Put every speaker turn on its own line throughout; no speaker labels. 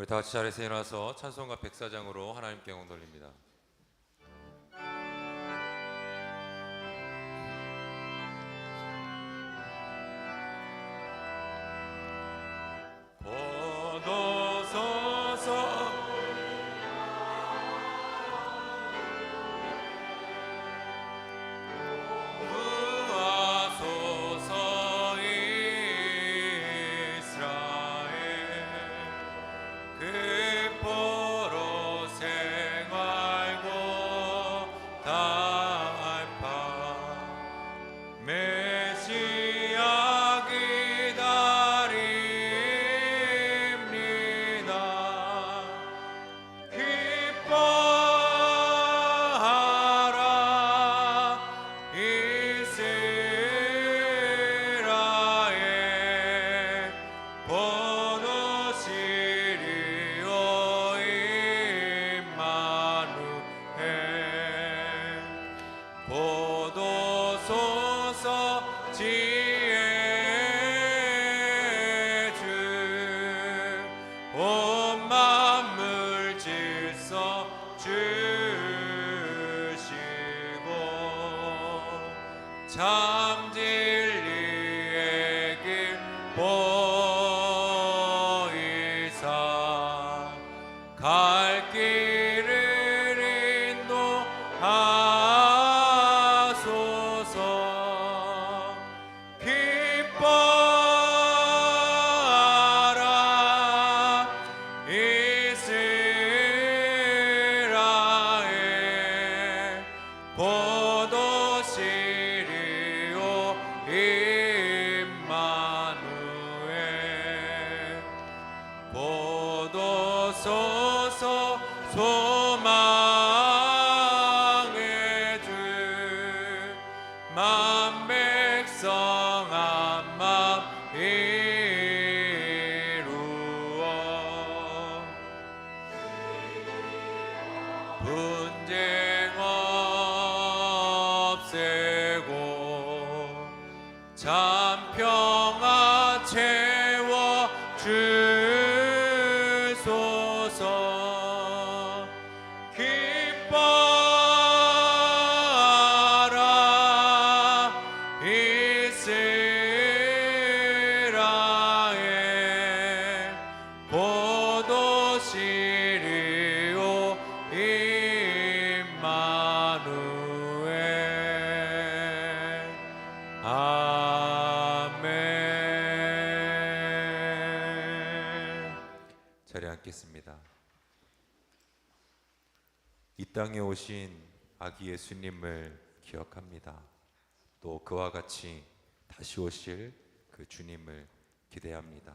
우리 다 같이 자리에서 일어나서 찬송가 104장으로 하나님께 영광 돌립니다.
참 진리의 길 보이사 갈 길을 인도하소서. 기뻐하라 이스라엘 보도 시리오 임마누엘. 보도소서 소망의 주 만 백성 한 마음 이루어 분쟁 없애고 참 평화 채워 주소서. 기뻐하라 이스라엘 보도 시리오 임마누엘. 아멘.
자리에 앉겠습니다. 이 땅에 오신 아기 예수님을 기억합니다. 또 그와 같이 다시 오실 그 주님을 기대합니다.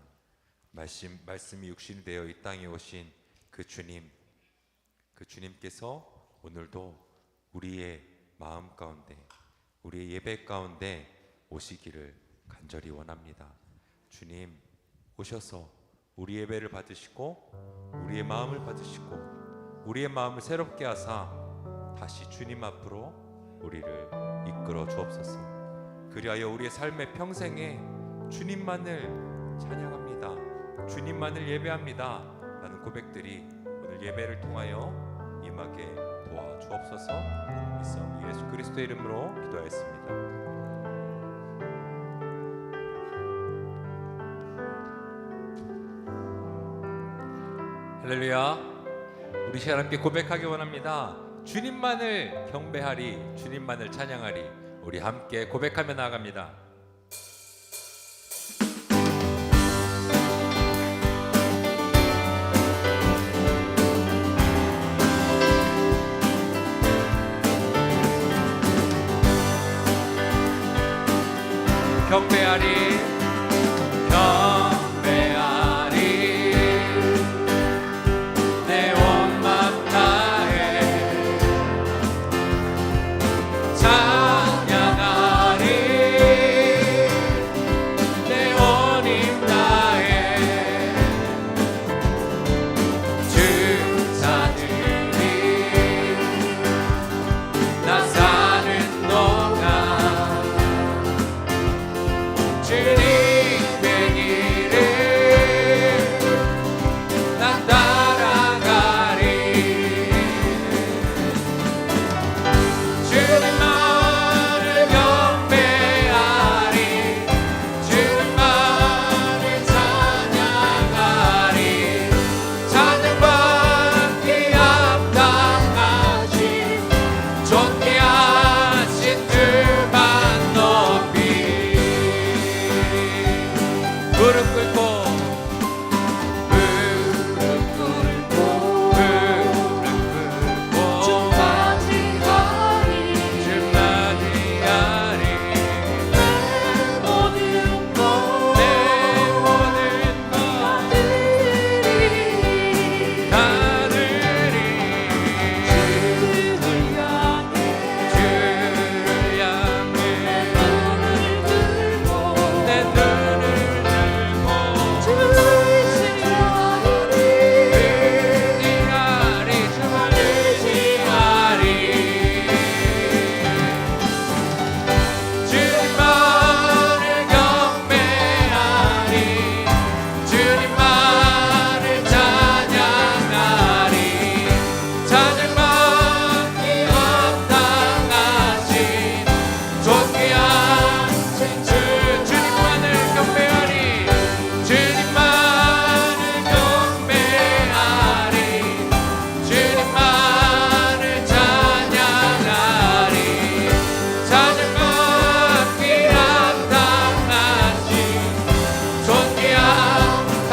말씀이 육신이 되어 이 땅에 오신 그 주님께서 오늘도 우리의 마음 가운데, 우리의 예배 가운데 오시기를 간절히 원합니다. 주님 오셔서 우리 예배를 받으시고 우리의 마음을 받으시고 우리의 마음을 새롭게 하사 다시 주님 앞으로 우리를 이끌어 주옵소서. 그리하여 우리의 삶의 평생에 주님만을 찬양합니다, 주님만을 예배합니다 라는 고백들이 오늘 예배를 통하여 임하게 도와주옵소서. 이성 예수 그리스도의 이름으로 기도하였습니다. 할렐루야. 우리 시간 함께 고백하기 원합니다. 주님만을 경배하리, 주님만을 찬양하리. 우리 함께 고백하며 나아갑니다.
경배하리 경배하리 내 온 맘 다해 찬양하리 내 온 힘 다해 주사들이 나 사는 동안 주님 무릎 꿇고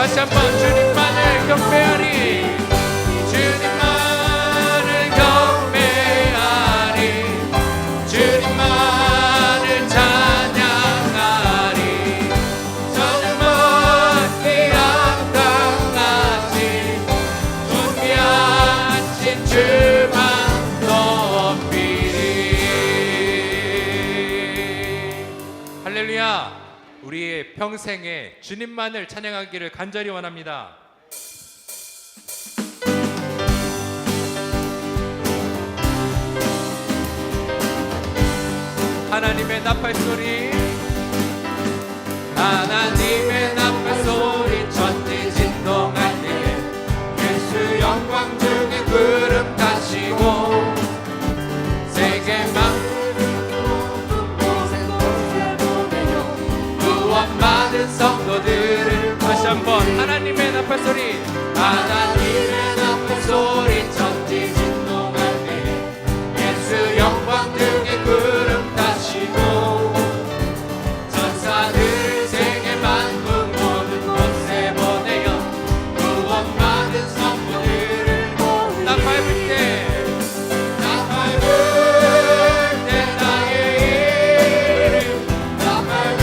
다시 한번 주님만을 경배하리 주님만을 경배하리 주님만을 찬양하리 찬양받기 합당하신 존귀하신 주만 높이리. 할렐루야. 우리의 평생에 주님만을 찬양하기를 간절히 원합니다. 하나님의 나팔 소리 하나님의 나팔 소리 천지 진동할 때에 예수 영광 중에 구름 타시고 세계 받은 성도들을 다시 한번 하나님의 나팔 소리 하나님의 나팔 소리 천지 진동할 때 예수 영광 등에 구름 타시고 전사들 세계 만국 모든 곳에 보내어 구원 받은 성도들을 나팔 불 때 나팔 불 때 나의 이름 나팔 불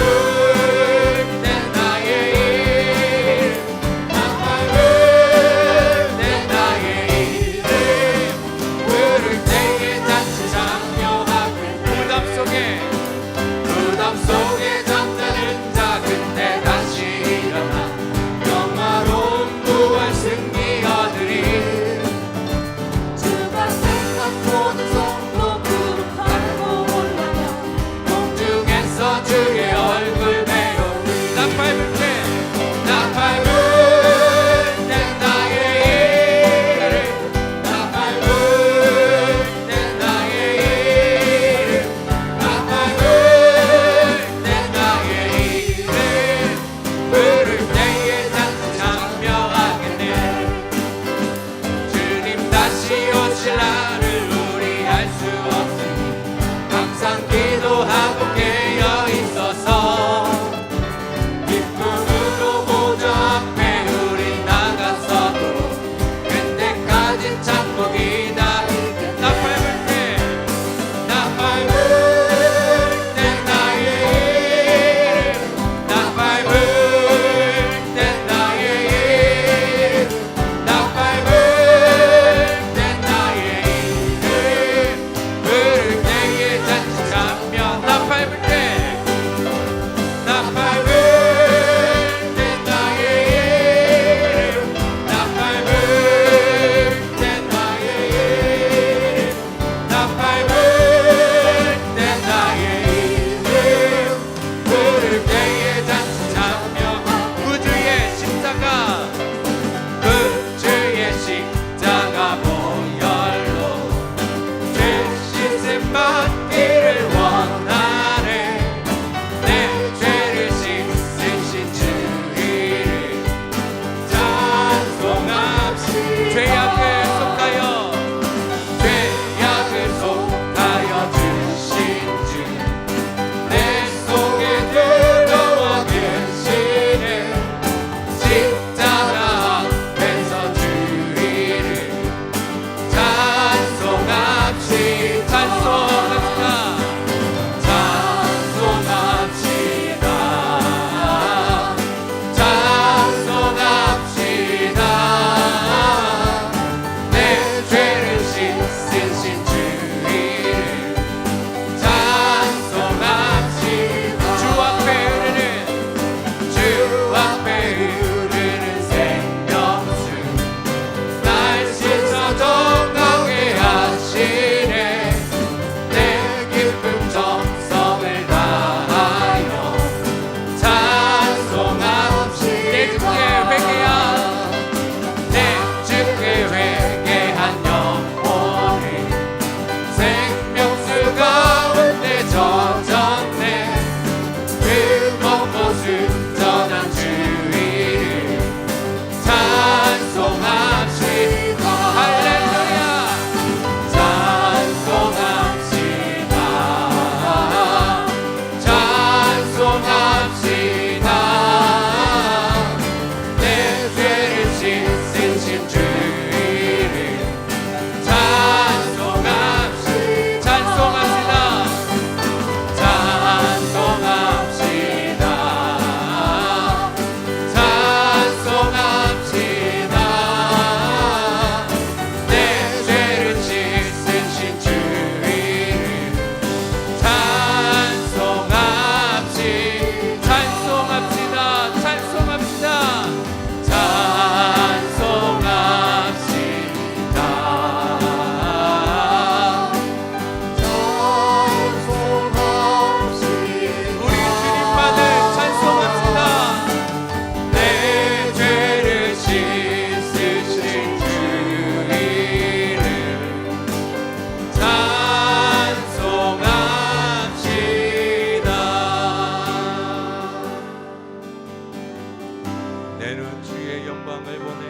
내 눈 주의 영광을 보네.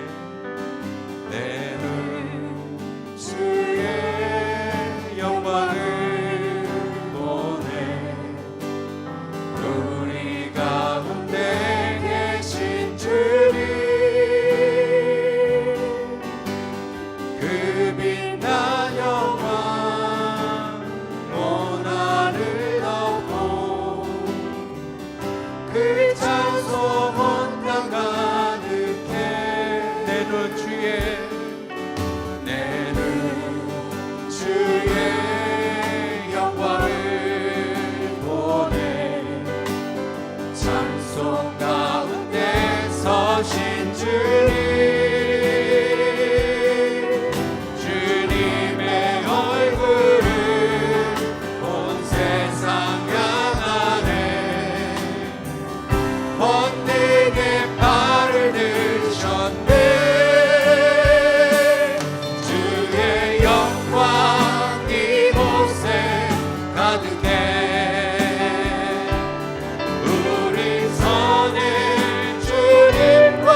내 눈 주의 영광을 보네. 우리 가운데 계신 주님, 그 빛난 영광 온 하늘 덮고 그 찬송 온 땅 가득해. 내 눈 주의 영광을 보내. 찬송 가운데 서신 주님, 주님의 얼굴을 온 세상 향하네. 번능의 발을 드셨네. 주의 영광 이곳에 가득해. 우리 선의 주님과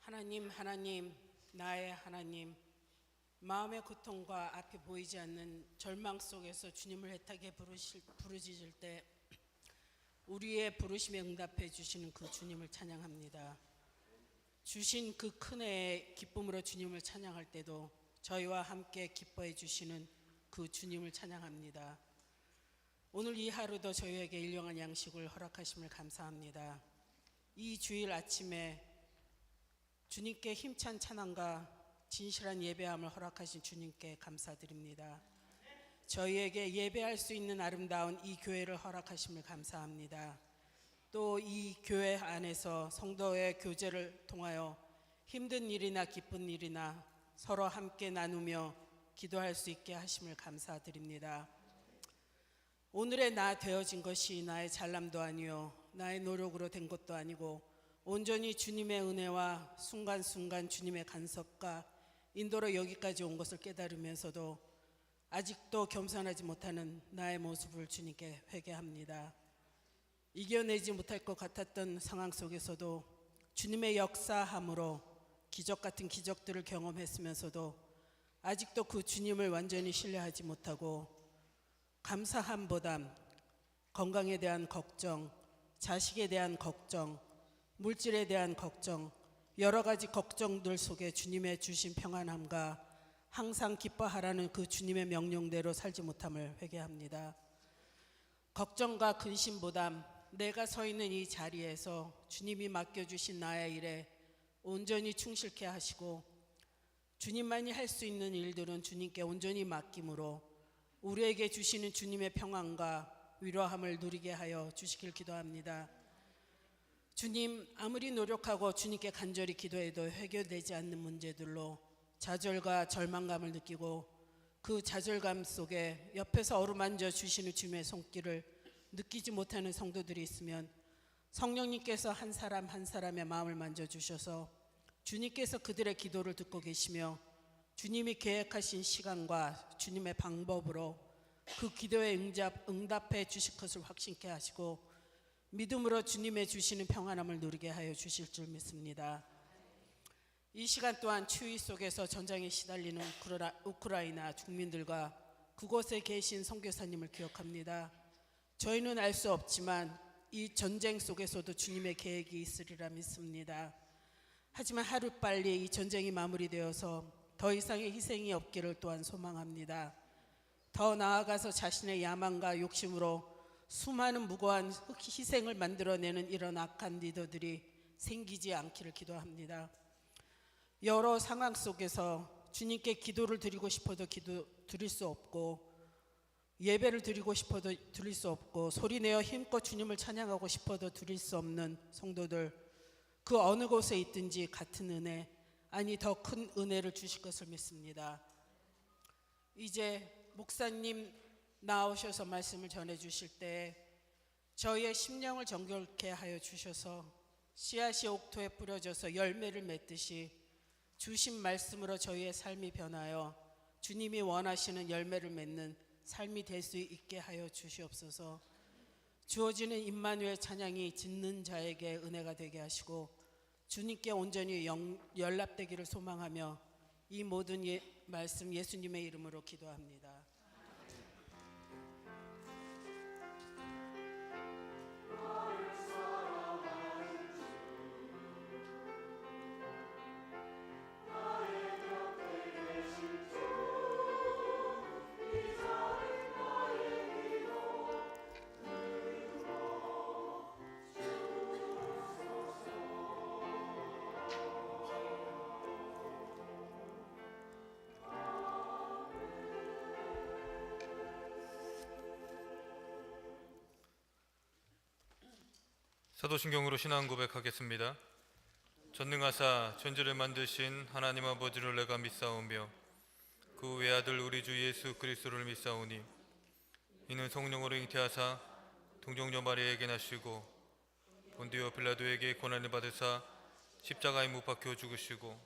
하나님, 나의 하나님, 마음의 고통과 앞이 보이지 않는 절망 속에서 주님을 애타게 부르짖을 때 우리의 부르심에 응답해 주시는 그 주님을 찬양합니다. 주신 그 큰 애의 기쁨으로 주님을 찬양할 때도 저희와 함께 기뻐해 주시는 그 주님을 찬양합니다. 오늘 이 하루도 저희에게 일용할 양식을 허락하심을 감사합니다. 이 주일 아침에 주님께 힘찬 찬양과 진실한 예배함을 허락하신 주님께 감사드립니다. 저희에게 예배할 수 있는 아름다운 이 교회를 허락하심을 감사합니다. 또 이 교회 안에서 성도의 교제를 통하여 힘든 일이나 기쁜 일이나 서로 함께 나누며 기도할 수 있게 하심을 감사드립니다. 오늘의 나 되어진 것이 나의 잘남도 아니요 나의 노력으로 된 것도 아니고 온전히 주님의 은혜와 순간순간 주님의 간섭과 인도로 여기까지 온 것을 깨달으면서도 아직도 겸손하지 못하는 나의 모습을 주님께 회개합니다. 이겨내지 못할 것 같았던 상황 속에서도 주님의 역사함으로 기적 같은 기적들을 경험했으면서도 아직도 그 주님을 완전히 신뢰하지 못하고 감사함보단 건강에 대한 걱정, 자식에 대한 걱정, 물질에 대한 걱정, 여러 가지 걱정들 속에 주님의 주신 평안함과 항상 기뻐하라는 그 주님의 명령대로 살지 못함을 회개합니다. 걱정과 근심보담 내가 서 있는 이 자리에서 주님이 맡겨주신 나의 일에 온전히 충실케 하시고 주님만이 할 수 있는 일들은 주님께 온전히 맡김으로 우리에게 주시는 주님의 평안과 위로함을 누리게 하여 주시길 기도합니다. 주님, 아무리 노력하고 주님께 간절히 기도해도 해결되지 않는 문제들로 좌절과 절망감을 느끼고 그 좌절감 속에 옆에서 어루만져 주시는 주님의 손길을 느끼지 못하는 성도들이 있으면 성령님께서 한 사람 한 사람의 마음을 만져주셔서 주님께서 그들의 기도를 듣고 계시며 주님이 계획하신 시간과 주님의 방법으로 그 기도에 응답해 주실 것을 확신케 하시고 믿음으로 주님의 주시는 평안함을 누리게 하여 주실 줄 믿습니다. 이 시간 또한 추위 속에서 전장에 시달리는 우크라이나 국민들과 그곳에 계신 선교사님을 기억합니다. 저희는 알 수 없지만 이 전쟁 속에서도 주님의 계획이 있으리라 믿습니다. 하지만 하루빨리 이 전쟁이 마무리되어서 더 이상의 희생이 없기를 또한 소망합니다. 더 나아가서 자신의 야망과 욕심으로 수많은 무고한 희생을 만들어내는 이런 악한 리더들이 생기지 않기를 기도합니다. 여러 상황 속에서 주님께 기도를 드리고 싶어도 드릴 수 없고 예배를 드리고 싶어도 드릴 수 없고 소리내어 힘껏 주님을 찬양하고 싶어도 드릴 수 없는 성도들, 그 어느 곳에 있든지 같은 은혜, 아니 더 큰 은혜를 주실 것을 믿습니다. 이제 목사님 나오셔서 말씀을 전해 주실 때 저희의 심령을 정결케 하여 주셔서 씨앗이 옥토에 뿌려져서 열매를 맺듯이 주신 말씀으로 저희의 삶이 변하여 주님이 원하시는 열매를 맺는 삶이 될 수 있게 하여 주시옵소서. 주어지는 임마누엘 찬양이 듣는 자에게 은혜가 되게 하시고 주님께 온전히 연락되기를 소망하며 이 모든 말씀 예수님의 이름으로 기도합니다.
사도신경으로 신앙 고백하겠습니다. 전능하사 천지를 만드신 하나님 아버지를 내가 믿사오며 그 외아들 우리 주 예수 그리스도를 믿사오니 이는 성령으로 잉태하사 동정녀 마리아에게 나시고 본디오 빌라도에게 고난을 받으사 십자가에 못 박혀 죽으시고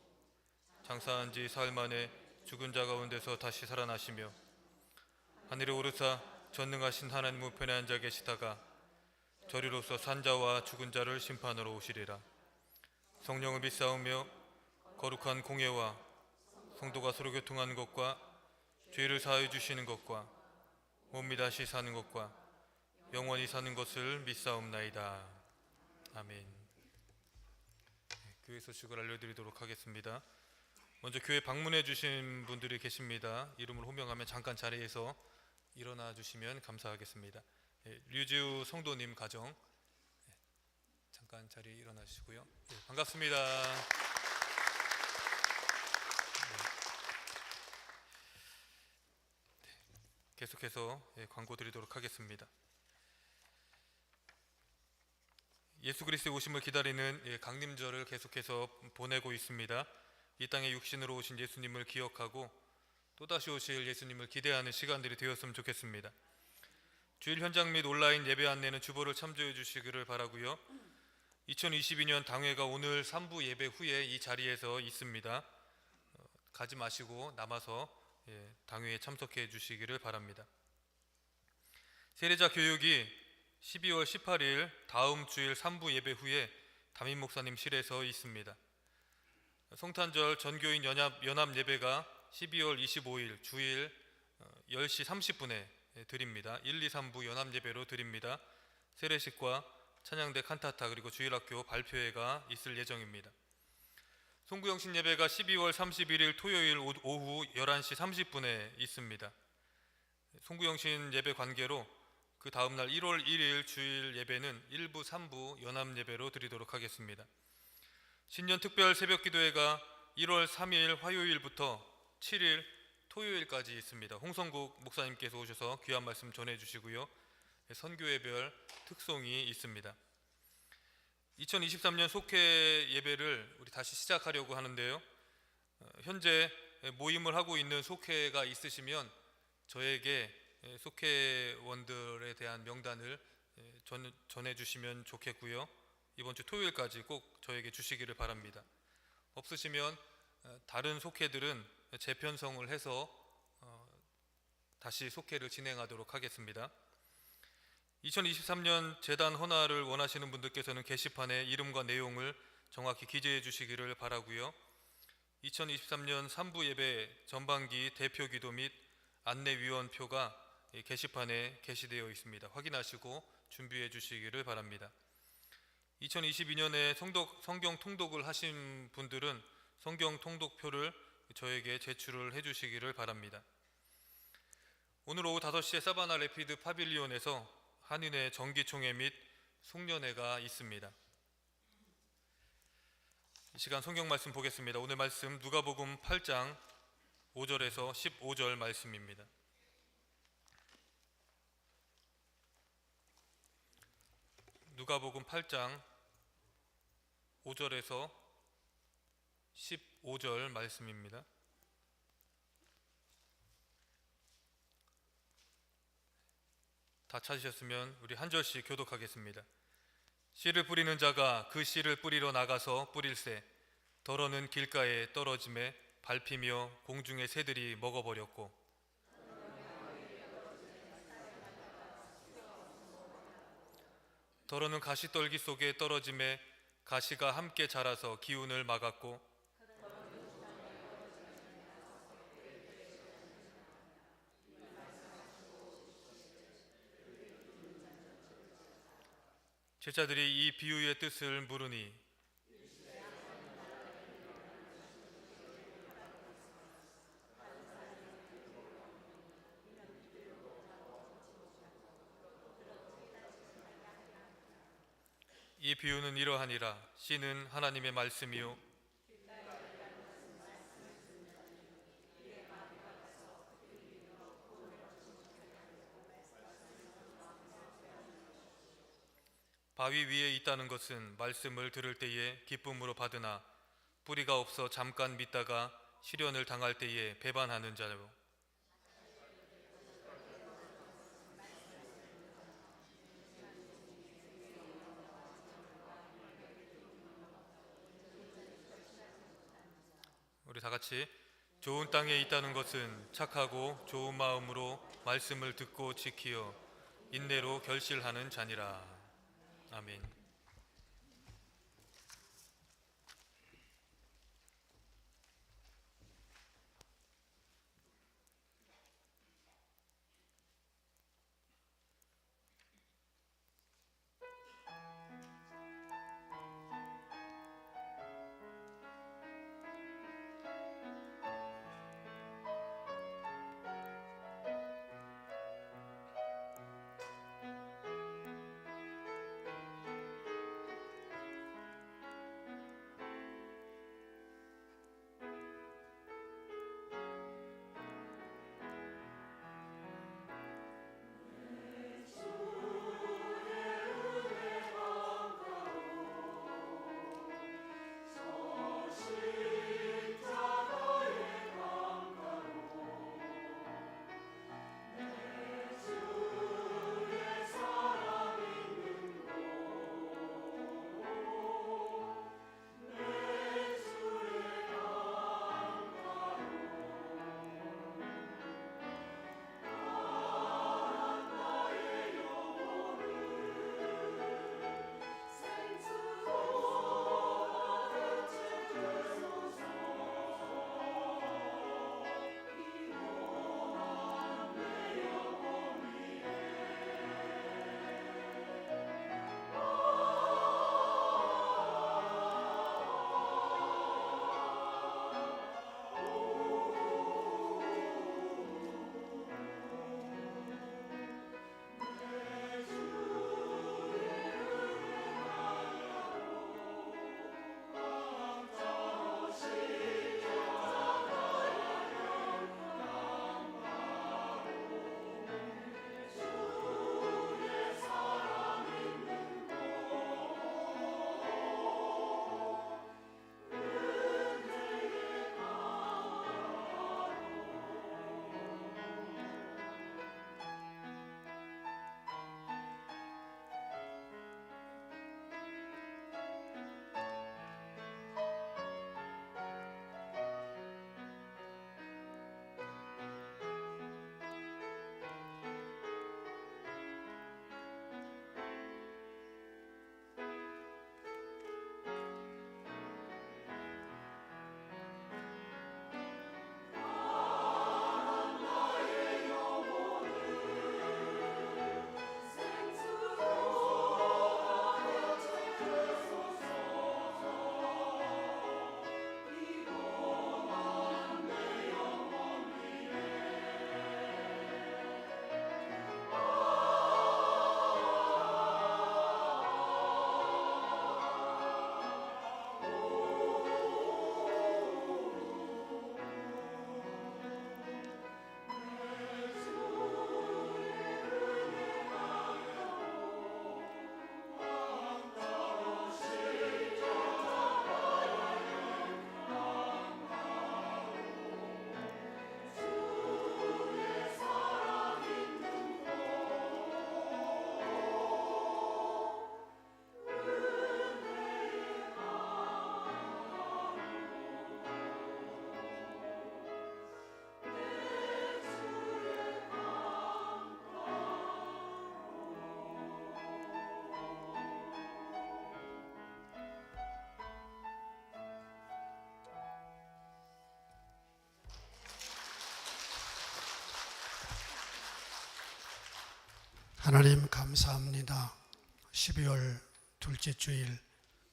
장사한 지 사흘 만에 죽은 자 가운데서 다시 살아나시며 하늘에 오르사 전능하신 하나님 우편에 앉아 계시다가 저리로서 산자와 죽은 자를 심판하러 오시리라. 성령을 믿사오며 거룩한 공예와 성도가 서로 교통하는 것과 죄를 사하여 주시는 것과 몸이 다시 사는 것과 영원히 사는 것을 믿사옵나이다. 아멘. 교회 소식을 알려드리도록 하겠습니다. 먼저 교회 방문해 주신 분들이 계십니다. 이름을 호명하면 잠깐 자리에서 일어나 주시면 감사하겠습니다. 류지우 성도님 가정 잠깐 자리에 일어나 주시고요. 반갑습니다. 계속해서 광고 드리도록 하겠습니다. 예수 그리스도의 오심을 기다리는 강림절을 계속해서 보내고 있습니다. 이 땅에 육신으로 오신 예수님을 기억하고 또다시 오실 예수님을 기대하는 시간들이 되었으면 좋겠습니다. 주일 현장 및 온라인 예배 안내는 주보를 참조해 주시기를 바라고요. 2022년 당회가 오늘 3부 예배 후에 이 자리에서 있습니다. 가지 마시고 남아서 당회에 참석해 주시기를 바랍니다. 세례자 교육이 12월 18일 다음 주일 3부 예배 후에 담임 목사님실에서 있습니다. 성탄절 전교인 연합 예배가 12월 25일 주일 10시 30분에 드립니다. 1, 2, 3부 연합 예배로 드립니다. 세례식과 찬양대 칸타타 그리고 주일학교 발표회가 있을 예정입니다. 송구영신 예배가 12월 31일 토요일 오후 11시 30분에 있습니다. 송구영신 예배 관계로 그 다음날 1월 1일 주일 예배는 1부, 3부 연합 예배로 드리도록 하겠습니다. 신년 특별 새벽 기도회가 1월 3일 화요일부터 7일 토요일까지 있습니다. 홍성국 목사님께서 오셔서 귀한 말씀 전해주시고요. 선교회별 특송이 있습니다. 2023년 속회 예배를 우리 다시 시작하려고 하는데요. 현재 모임을 하고 있는 속회가 있으시면 저에게 속회원들에 대한 명단을 전해주시면 좋겠고요. 이번 주 토요일까지 꼭 저에게 주시기를 바랍니다. 없으시면 다른 속회들은 재편성을 해서 다시 속회를 진행하도록 하겠습니다. 2023년 재단 헌화를 원하시는 분들께서는 게시판에 이름과 내용을 정확히 기재해 주시기를 바라고요. 2023년 3부 예배 전반기 대표 기도 및 안내위원표가 게시판에 게시되어 있습니다. 확인하시고 준비해 주시기를 바랍니다. 2022년에 성경 통독을 하신 분들은 성경 통독표를 저에게 제출을 해 주시기를 바랍니다. 오늘 오후 5시에 사바나 레피드 파빌리온에서 한인회 정기총회 및 송년회가 있습니다. 이 시간 성경 말씀 보겠습니다. 오늘 말씀 누가복음 8장 5절에서 15절 말씀입니다. 누가복음 8장 5절에서 15절 말씀입니다. 다 찾으셨으면 우리 한 절씩 교독하겠습니다. 씨를 뿌리는 자가 그 씨를 뿌리러 나가서 뿌릴새 더러는 길가에 떨어짐에 밟히며 공중의 새들이 먹어버렸고 더러는 가시떨기 속에 떨어짐에 가시가 함께 자라서 기운을 막았고 제자들이 이 비유의 뜻을 물으니 이 비유는 이러하니라. 씨는 하나님의 말씀이요 바위 위에 있다는 것은 말씀을 들을 때에 기쁨으로 받으나 뿌리가 없어 잠깐 믿다가 시련을 당할 때에 배반하는 자요. 우리 다 같이 좋은 땅에 있다는 것은 착하고 좋은 마음으로 말씀을 듣고 지키어 인내로 결실하는 자니라. 아멘.
하나님 감사합니다. 12월 둘째 주일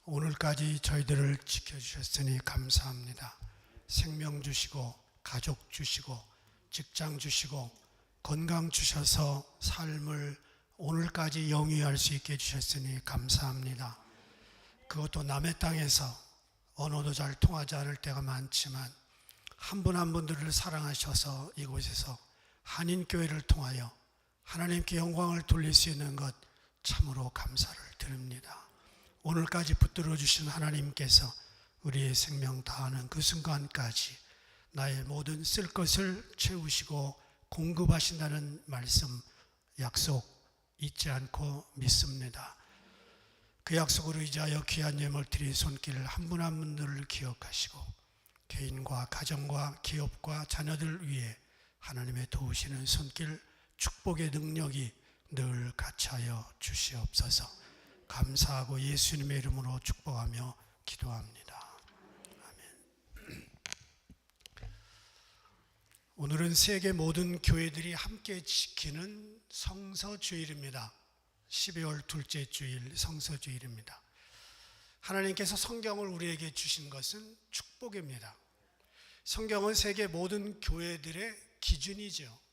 오늘까지 저희들을 지켜주셨으니 감사합니다. 생명 주시고 가족 주시고 직장 주시고 건강 주셔서 삶을 오늘까지 영위할 수 있게 해주셨으니 감사합니다. 그것도 남의 땅에서 언어도 잘 통하지 않을 때가 많지만 한 분 한 분들을 사랑하셔서 이곳에서 한인교회를 통하여 하나님께 영광을 돌릴 수 있는 것 참으로 감사를 드립니다. 오늘까지 붙들어 주신 하나님께서 우리의 생명 다하는 그 순간까지 나의 모든 쓸 것을 채우시고 공급하신다는 말씀 약속 잊지 않고 믿습니다. 그 약속으로 의지하여 귀한 예물 드린 손길 한 분 한 분들을 기억하시고 개인과 가정과 기업과 자녀들 위해 하나님의 도우시는 손길 축복의 능력이 늘 같이하여 주시옵소서. 감사하고 예수님의 이름으로 축복하며 기도합니다. 아멘. 오늘은 세계 모든 교회들이 함께 지키는 성서주일입니다. 12월 둘째 주일 성서주일입니다. 하나님께서 성경을 우리에게 주신 것은 축복입니다. 성경은 세계 모든 교회들의 기준이죠.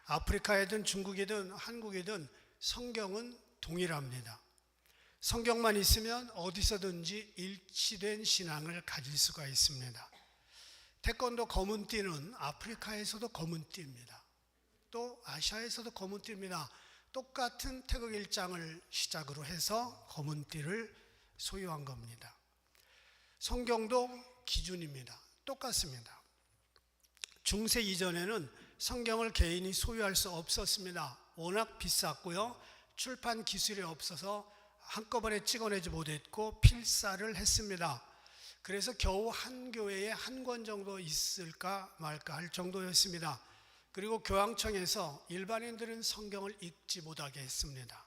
아프리카이든 중국이든 한국이든 성경은 동일합니다. 성경만 있으면 어디서든지 일치된 신앙을 가질 수가 있습니다. 태권도 검은띠는 아프리카에서도 검은띠입니다. 또 아시아에서도 검은띠입니다. 똑같은 태극 일장을 시작으로 해서 검은띠를 소유한 겁니다. 성경도 기준입니다. 똑같습니다. 중세 이전에는 성경을 개인이 소유할 수 없었습니다. 워낙 비쌌고요. 출판 기술이 없어서 한꺼번에 찍어내지 못했고 필사를 했습니다. 그래서 겨우 한 교회에 한 권 정도 있을까 말까 할 정도였습니다. 그리고 교황청에서 일반인들은 성경을 읽지 못하게 했습니다.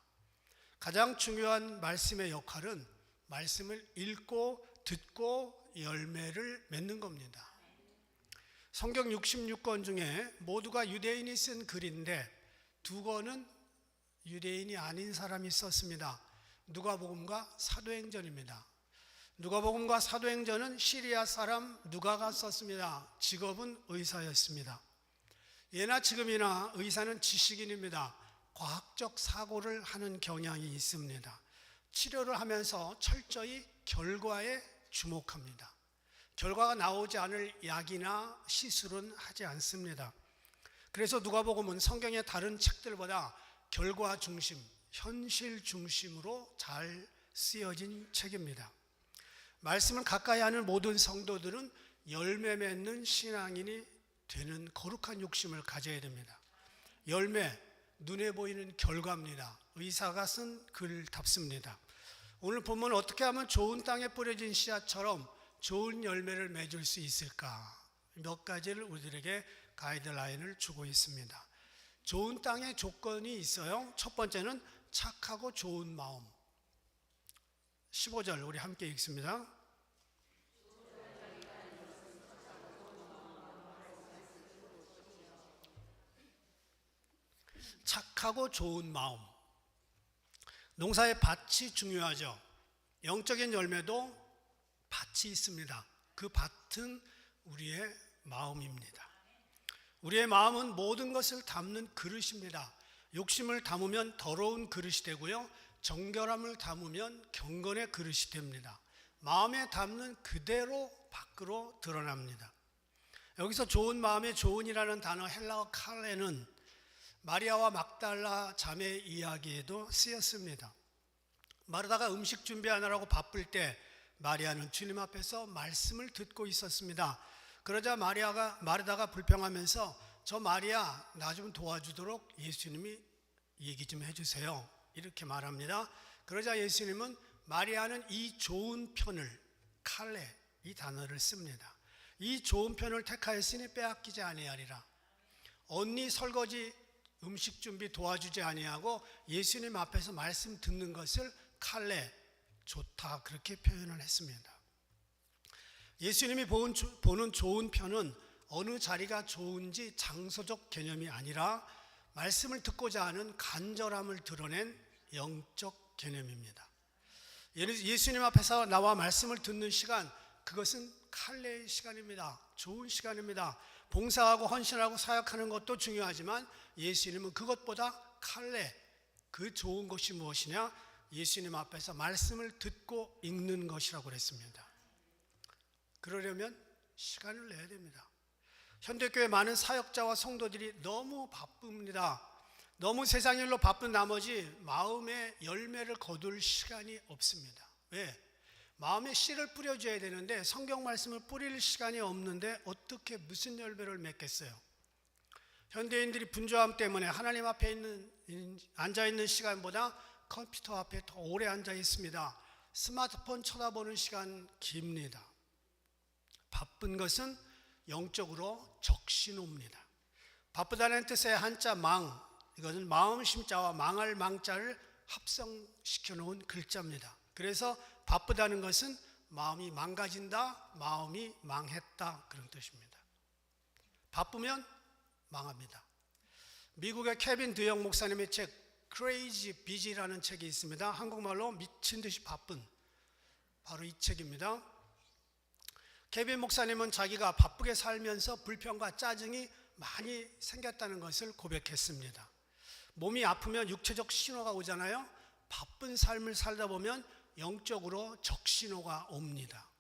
가장 중요한 말씀의 역할은 말씀을 읽고 듣고 열매를 맺는 겁니다. 성경 66권 중에 모두가 유대인이 쓴 글인데 2권은 유대인이 아닌 사람이 썼습니다. 누가복음과 사도행전입니다. 누가복음과 사도행전은 시리아 사람 누가가 썼습니다. 직업은 의사였습니다. 예나 지금이나 의사는 지식인입니다. 과학적 사고를 하는 경향이 있습니다. 치료를 하면서 철저히 결과에 주목합니다. 결과가 나오지 않을 약이나 시술은 하지 않습니다. 그래서 누가복음은 성경의 다른 책들보다 결과 중심, 현실 중심으로 잘 쓰여진 책입니다. 말씀을 가까이 하는 모든 성도들은 열매 맺는 신앙인이 되는 거룩한 욕심을 가져야 됩니다. 열매, 눈에 보이는 결과입니다. 의사가 쓴 글답습니다. 오늘 본문 어떻게 하면 좋은 땅에 뿌려진 씨앗처럼 좋은 열매를 맺을 수 있을까? 몇 가지를 우리들에게 가이드라인을 주고 있습니다. 좋은 땅의 조건이 있어요. 첫 번째는 착하고 좋은 마음. 15절 우리 함께 읽습니다. 착하고 좋은 마음. 농사의 밭이 중요하죠. 영적인 열매도 밭이 있습니다. 그 밭은 우리의 마음입니다. 우리의 마음은 모든 것을 담는 그릇입니다. 욕심을 담으면 더러운 그릇이 되고요. 정결함을 담으면 경건의 그릇이 됩니다. 마음에 담는 그대로 밖으로 드러납니다. 여기서 좋은 마음의 좋은이라는 단어 헬라어 칼레는 마리아와 막달라 자매 이야기에도 쓰였습니다. 마르다가 음식 준비하느라고 바쁠 때 마리아는 주님 앞에서 말씀을 듣고 있었습니다. 그러자 마르다가 불평하면서 저 마리아 나 좀 도와주도록 예수님이 얘기 좀 해주세요. 이렇게 말합니다. 그러자 예수님은 마리아는 이 좋은 편을 칼레 이 단어를 씁니다. 이 좋은 편을 택하였으니 빼앗기지 아니하리라. 언니 설거지 음식 준비 도와주지 아니하고 예수님 앞에서 말씀 듣는 것을 칼레 좋다 그렇게 표현을 했습니다. 예수님이 보는 좋은 편은 어느 자리가 좋은지 장소적 개념이 아니라 말씀을 듣고자 하는 간절함을 드러낸 영적 개념입니다. 예수님 앞에서 나와 말씀을 듣는 시간, 그것은 칼레의 시간입니다. 좋은 시간입니다. 봉사하고 헌신하고 사역하는 것도 중요하지만 예수님은 그것보다 칼레, 그 좋은 것이 무엇이냐? 예수님 앞에서 말씀을 듣고 읽는 것이라고 그랬습니다. 그러려면 시간을 내야 됩니다. 현대교회 많은 사역자와 성도들이 너무 바쁩니다. 너무 세상 일로 바쁜 나머지 마음의 열매를 거둘 시간이 없습니다. 왜? 마음에 씨를 뿌려줘야 되는데 성경 말씀을 뿌릴 시간이 없는데 어떻게 무슨 열매를 맺겠어요? 현대인들이 분주함 때문에 하나님 앞에 앉아있는 시간보다 컴퓨터 앞에 더 오래 앉아 있습니다. 스마트폰 쳐다보는 시간 깁니다. 바쁜 것은 영적으로 적신호입니다. 바쁘다는 뜻의 한자 망, 이것은 마음 심자와 망할 망자를 합성시켜 놓은 글자입니다. 그래서 바쁘다는 것은 마음이 망가진다, 마음이 망했다, 그런 뜻입니다. 바쁘면 망합니다. 미국의 케빈 드영 목사님의 책 Crazy Busy라는 책이 있습니다. 한국말로 미친 듯이 바쁜, 바로 이 책입니다. 케빈 목사님은 자기가 바쁘게 살면서 불평과 짜증이 많이 생겼다는 것을 고백했습니다. 몸이 아프면 육체적 신호가 오잖아요. 바쁜 삶을 살다 보면 영적으로 적신호가 옵니다.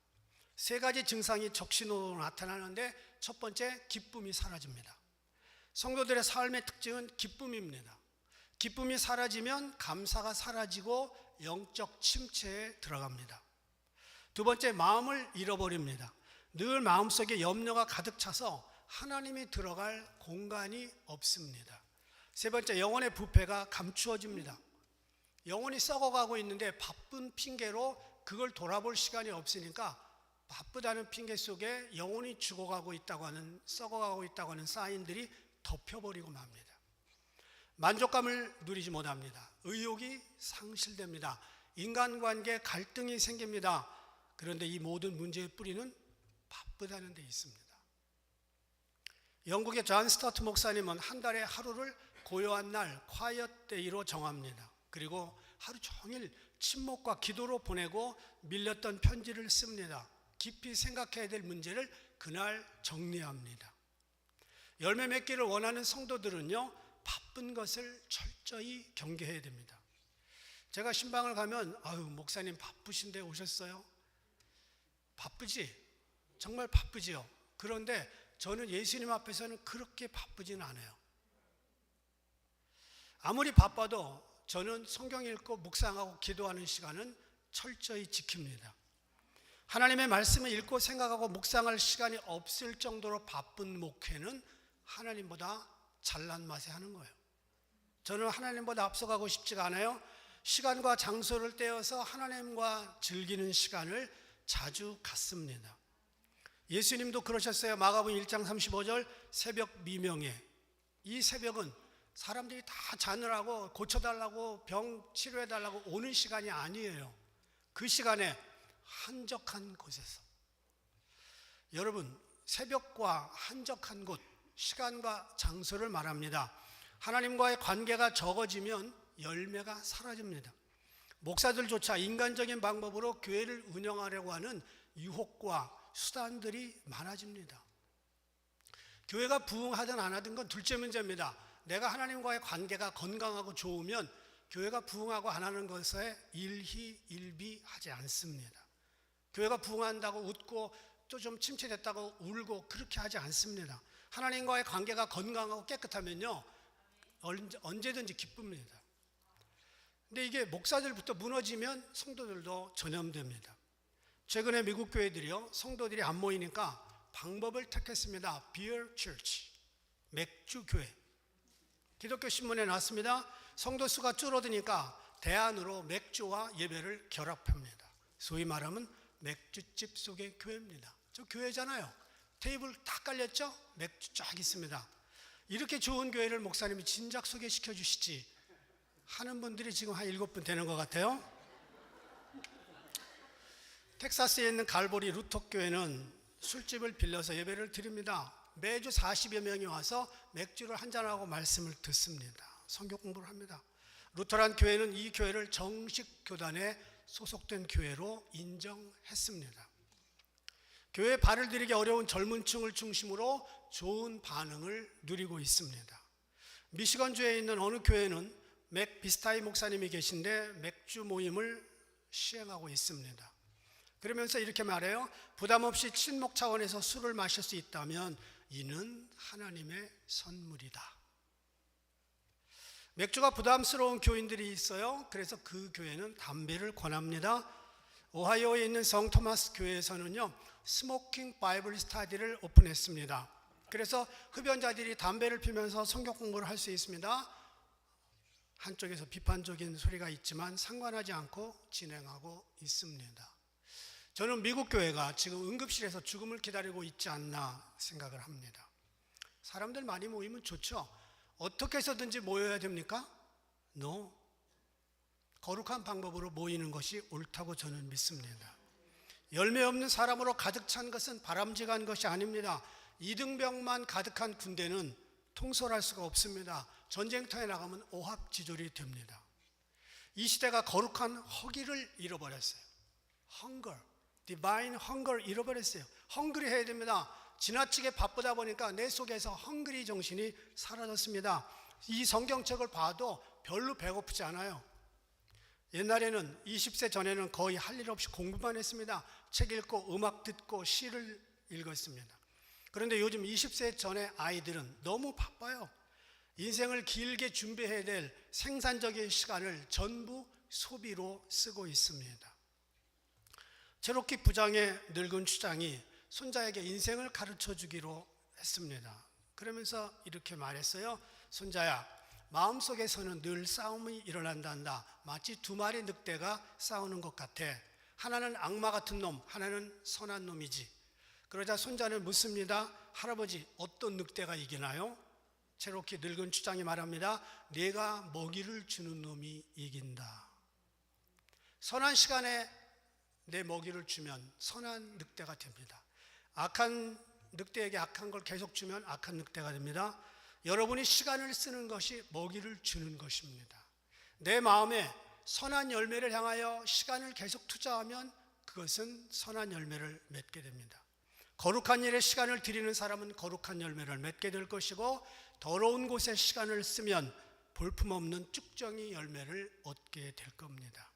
세 가지 증상이 적신호로 나타나는데 첫 번째, 기쁨이 사라집니다. 성도들의 삶의 특징은 기쁨입니다. 기쁨이 사라지면 감사가 사라지고 영적 침체에 들어갑니다. 두 번째, 마음을 잃어버립니다. 늘 마음속에 염려가 가득 차서 하나님이 들어갈 공간이 없습니다. 세 번째, 영혼의 부패가 감추어집니다. 영혼이 썩어가고 있는데 바쁜 핑계로 그걸 돌아볼 시간이 없으니까 바쁘다는 핑계 속에 영혼이 죽어가고 있다고 하는, 썩어가고 있다고 하는 사인들이 덮여버리고 맙니다. 만족감을 누리지 못합니다. 의욕이 상실됩니다. 인간관계 갈등이 생깁니다. 그런데 이 모든 문제의 뿌리는 바쁘다는 데 있습니다. 영국의 존 스타트 목사님은 한 달에 하루를 고요한 날 quiet day로 정합니다. 그리고 하루 종일 침묵과 기도로 보내고 밀렸던 편지를 씁니다. 깊이 생각해야 될 문제를 그날 정리합니다. 열매 맺기를 원하는 성도들은요, 바쁜 것을 철저히 경계해야 됩니다. 제가 신방을 가면 아유, 목사님 바쁘신데 오셨어요? 바쁘지? 정말 바쁘지요. 그런데 저는 예수님 앞에서는 그렇게 바쁘지는 않아요. 아무리 바빠도 저는 성경 읽고 묵상하고 기도하는 시간은 철저히 지킵니다. 하나님의 말씀을 읽고 생각하고 묵상할 시간이 없을 정도로 바쁜 목회는 하나님보다 잘난 맛에 하는 거예요. 저는 하나님보다 앞서가고 싶지가 않아요. 시간과 장소를 떼어서 하나님과 즐기는 시간을 자주 갖습니다. 예수님도 그러셨어요. 마가복음 1장 35절 새벽 미명에. 이 새벽은 사람들이 다 자느라고 고쳐달라고 병 치료해달라고 오는 시간이 아니에요. 그 시간에 한적한 곳에서. 여러분, 새벽과 한적한 곳, 시간과 장소를 말합니다. 하나님과의 관계가 적어지면 열매가 사라집니다. 목사들조차 인간적인 방법으로 교회를 운영하려고 하는 유혹과 수단들이 많아집니다. 교회가 부흥하든 안 하든 건 둘째 문제입니다. 내가 하나님과의 관계가 건강하고 좋으면 교회가 부흥하고 안 하는 것에 일희일비하지 않습니다. 교회가 부흥한다고 웃고 또 좀 침체됐다고 울고 그렇게 하지 않습니다. 하나님과의 관계가 건강하고 깨끗하면요, 언제든지 기쁩니다. 근데 이게 목사들부터 무너지면 성도들도 전염됩니다. 최근에 미국 교회들이요, 성도들이 안 모이니까 방법을 택했습니다. Beer Church, 맥주 교회. 기독교 신문에 나왔습니다. 성도 수가 줄어드니까 대안으로 맥주와 예배를 결합합니다. 소위 말하면 맥주집 속의 교회입니다. 저 교회잖아요. 테이블 다 깔렸죠? 맥주 쫙 있습니다. 이렇게 좋은 교회를 목사님이 진작 소개시켜 주시지 하는 분들이 지금 한 7분 되는 것 같아요. 텍사스에 있는 갈보리 루터 교회는 술집을 빌려서 예배를 드립니다. 매주 40여 명이 와서 맥주를 한잔하고 말씀을 듣습니다. 성경 공부를 합니다. 루터란 교회는 이 교회를 정식 교단에 소속된 교회로 인정했습니다. 교회에 발을 들이기 어려운 젊은 층을 중심으로 좋은 반응을 누리고 있습니다. 미시건주에 있는 어느 교회는 맥 비스타이 목사님이 계신데 맥주 모임을 시행하고 있습니다. 그러면서 이렇게 말해요. 부담 없이 친목 차원에서 술을 마실 수 있다면 이는 하나님의 선물이다. 맥주가 부담스러운 교인들이 있어요. 그래서 그 교회는 담배를 권합니다. 오하이오에 있는 성 토마스 교회에서는요, 스모킹 바이블 스타디를 오픈했습니다. 그래서 흡연자들이 담배를 피면서 성경 공부를 할 수 있습니다. 한쪽에서 비판적인 소리가 있지만 상관하지 않고 진행하고 있습니다. 저는 미국 교회가 지금 응급실에서 죽음을 기다리고 있지 않나 생각을 합니다. 사람들 많이 모이면 좋죠. 어떻게 해서든지 모여야 됩니까? No. 거룩한 방법으로 모이는 것이 옳다고 저는 믿습니다. 열매 없는 사람으로 가득 찬 것은 바람직한 것이 아닙니다. 이등병만 가득한 군대는 통솔할 수가 없습니다. 전쟁터에 나가면 오합지졸이 됩니다. 이 시대가 거룩한 허기를 잃어버렸어요. hunger, divine hunger를 잃어버렸어요. 헝그리 해야 됩니다. 지나치게 바쁘다 보니까 내 속에서 헝그리 정신이 사라졌습니다. 이 성경책을 봐도 별로 배고프지 않아요. 옛날에는 20세 전에는 거의 할 일 없이 공부만 했습니다. 책 읽고 음악 듣고 시를 읽었습니다. 그런데 요즘 20세 전의 아이들은 너무 바빠요. 인생을 길게 준비해야 될 생산적인 시간을 전부 소비로 쓰고 있습니다. 체로키 부장의 늙은 추장이 손자에게 인생을 가르쳐 주기로 했습니다. 그러면서 이렇게 말했어요. 손자야, 마음속에서는 늘 싸움이 일어난단다. 마치 두 마리 늑대가 싸우는 것 같아. 하나는 악마 같은 놈, 하나는 선한 놈이지. 그러자 손자는 묻습니다. 할아버지, 어떤 늑대가 이기나요? 체로키 늙은 추장이 말합니다. 내가 먹이를 주는 놈이 이긴다. 선한 시간에 내 먹이를 주면 선한 늑대가 됩니다. 악한 늑대에게 악한 걸 계속 주면 악한 늑대가 됩니다. 여러분이 시간을 쓰는 것이 먹이를 주는 것입니다. 내 마음에 선한 열매를 향하여 시간을 계속 투자하면 그것은 선한 열매를 맺게 됩니다. 거룩한 일에 시간을 들이는 사람은 거룩한 열매를 맺게 될 것이고, 더러운 곳에 시간을 쓰면 볼품없는 쭉정이 열매를 얻게 될 겁니다.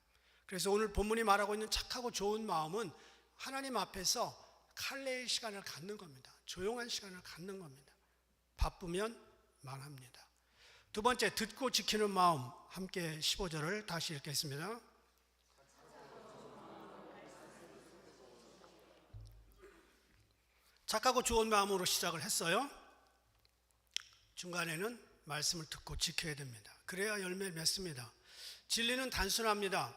그래서 오늘 본문이 말하고 있는 착하고 좋은 마음은 하나님 앞에서 칼레의 시간을 갖는 겁니다. 조용한 시간을 갖는 겁니다. 바쁘면 망합니다. 두 번째, 듣고 지키는 마음. 함께 15절을 다시 읽겠습니다. 착하고 좋은 마음으로 시작을 했어요. 중간에는 말씀을 듣고 지켜야 됩니다. 그래야 열매를 맺습니다. 진리는 단순합니다.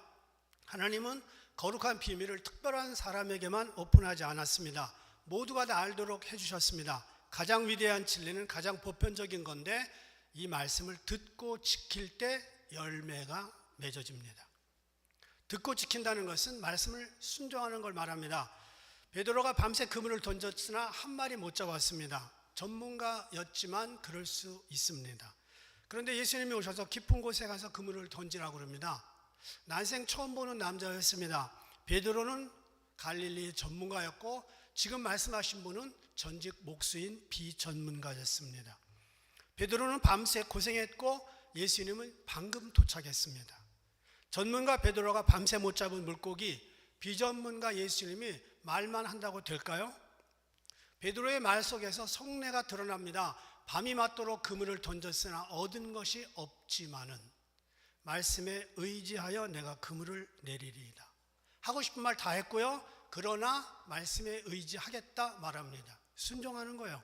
하나님은 거룩한 비밀을 특별한 사람에게만 오픈하지 않았습니다. 모두가 다 알도록 해주셨습니다. 가장 위대한 진리는 가장 보편적인 건데, 이 말씀을 듣고 지킬 때 열매가 맺어집니다. 듣고 지킨다는 것은 말씀을 순종하는 걸 말합니다. 베드로가 밤새 그물을 던졌으나 한 마리 못 잡았습니다. 전문가였지만 그럴 수 있습니다. 그런데 예수님이 오셔서 깊은 곳에 가서 그물을 던지라고 그럽니다. 난생 처음 보는 남자였습니다. 베드로는 갈릴리 전문가였고, 지금 말씀하신 분은 전직 목수인 비전문가였습니다. 베드로는 밤새 고생했고, 예수님은 방금 도착했습니다. 전문가 베드로가 밤새 못 잡은 물고기, 비전문가 예수님이 말만 한다고 될까요? 베드로의 말 속에서 속내가 드러납니다. 밤이 맞도록 그물을 던졌으나 얻은 것이 없지만은 말씀에 의지하여 내가 그물을 내리리이다. 하고 싶은 말 다 했고요. 그러나 말씀에 의지하겠다 말합니다. 순종하는 거예요.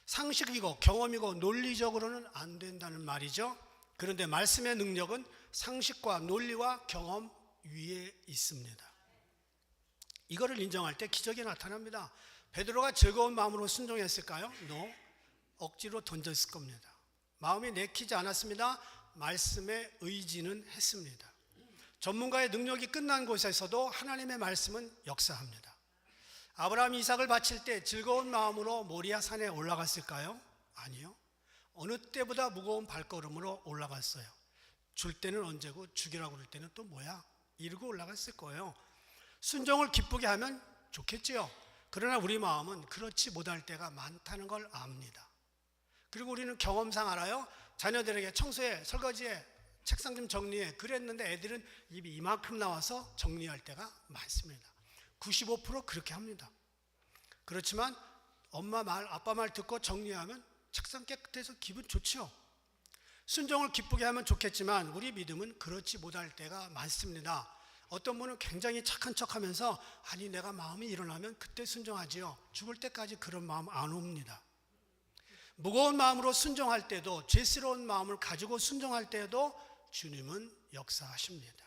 상식이고 경험이고 논리적으로는 안 된다는 말이죠. 그런데 말씀의 능력은 상식과 논리와 경험 위에 있습니다. 이거를 인정할 때 기적이 나타납니다. 베드로가 즐거운 마음으로 순종했을까요? No. 억지로 던졌을 겁니다. 마음이 내키지 않았습니다. 말씀에 의지는 했습니다. 전문가의 능력이 끝난 곳에서도 하나님의 말씀은 역사합니다. 아브라함이 이삭을 바칠 때 즐거운 마음으로 모리아 산에 올라갔을까요? 아니요. 어느 때보다 무거운 발걸음으로 올라갔어요. 줄 때는 언제고 죽이라고 그럴 때는 또 뭐야? 이러고 올라갔을 거예요. 순종을 기쁘게 하면 좋겠지요. 그러나 우리 마음은 그렇지 못할 때가 많다는 걸 압니다. 그리고 우리는 경험상 알아요. 자녀들에게 청소해, 설거지해, 책상 좀 정리해 그랬는데 애들은 입이 이만큼 나와서 정리할 때가 많습니다. 95% 그렇게 합니다. 그렇지만 엄마 말, 아빠 말 듣고 정리하면 책상 깨끗해서 기분 좋죠. 순종을 기쁘게 하면 좋겠지만 우리 믿음은 그렇지 못할 때가 많습니다. 어떤 분은 굉장히 착한 척하면서 아니 내가 마음이 일어나면 그때 순종하지요. 죽을 때까지 그런 마음 안 옵니다. 무거운 마음으로 순종할 때도 죄스러운 마음을 가지고 순종할 때도 주님은 역사하십니다.